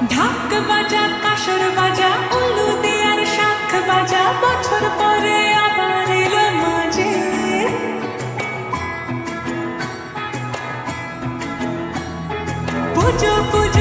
ঢাক বাজা কাসর বাজা উলু দেয়ার শাখ বাজা বছর পরে আবার এলো মাঝে পুজো পুজো